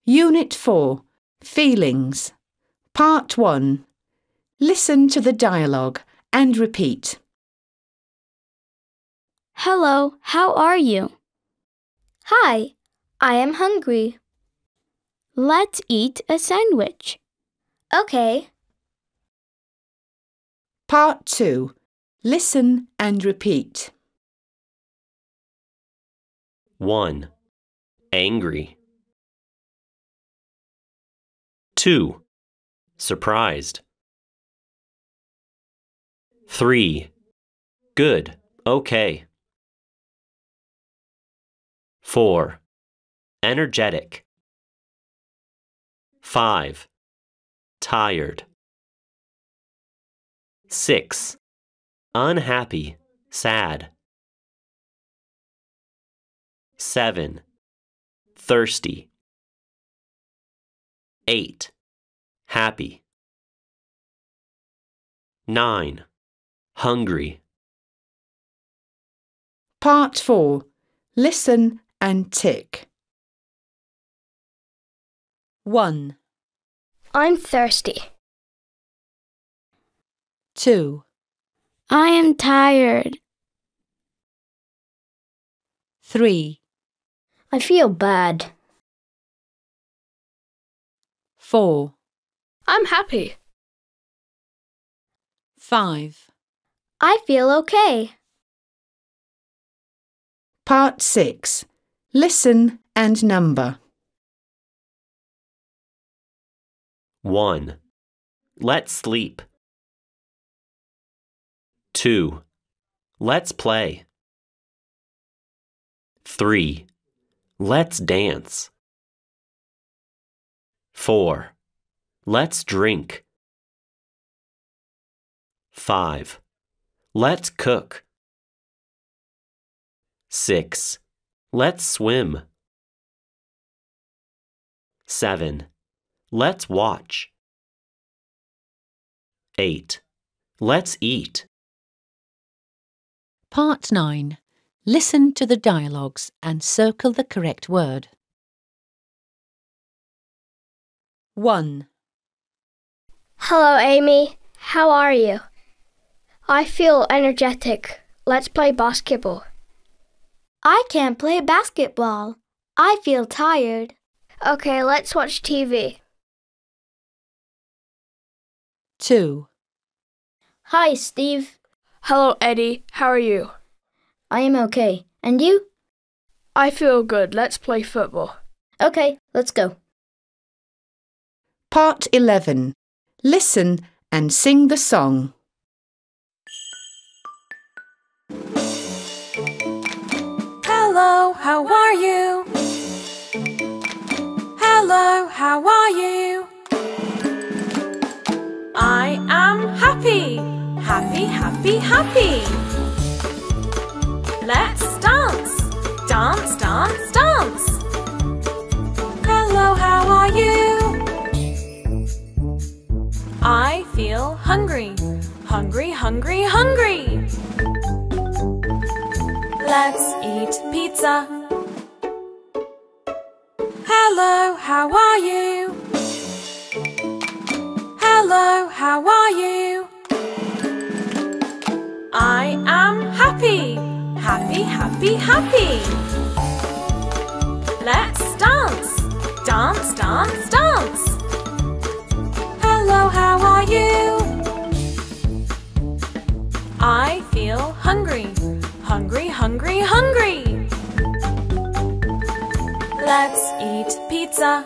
Unit 4, Feelings. Part 1. Listen to the dialogue and repeat. Hello, how are you? Hi, I am hungry. Let's eat a sandwich. Okay. Part 2. Listen and repeat. 1. Angry. 2. Surprised. 3. Good, okay. 4. Energetic. 5. Tired. 6. Unhappy, sad. 7. Thirsty. 8. Happy. 9. Hungry. Part 4. Listen and tick. 1, I'm thirsty. 2, I am tired. 3, I feel bad. 4, I'm happy. 5. I feel okay. Part 6. Listen and number. 1. Let's sleep. 2. Let's play. 3. Let's dance. 4. Let's drink. 5. Let's cook. 6. Let's swim. 7. Let's watch. 8. Let's eat. Part 9. Listen to the dialogues and circle the correct word. 1, Hello, Amy. How are you? I feel energetic. Let's play basketball. I can't play basketball. I feel tired. Okay, let's watch TV. 2, Hi, Steve. Hello, Eddie. How are you? I am okay. And you? I feel good. Let's play football. Okay, let's go. Part 11. Listen and sing the song. Hello, how are you? Hello, how are you? I am happy, happy, happy, happy. Let's dance, dance, dance, dance. Hello, how are you? I feel hungry, hungry, hungry, hungry. Let's eat pizza. Hello, how are you? Hello, how are you? I am happy, happy, happy, happy. Let's dance, dance, dance, dance. Hello, how are you? I feel hungry, hungry, hungry, hungry. Let's eat pizza.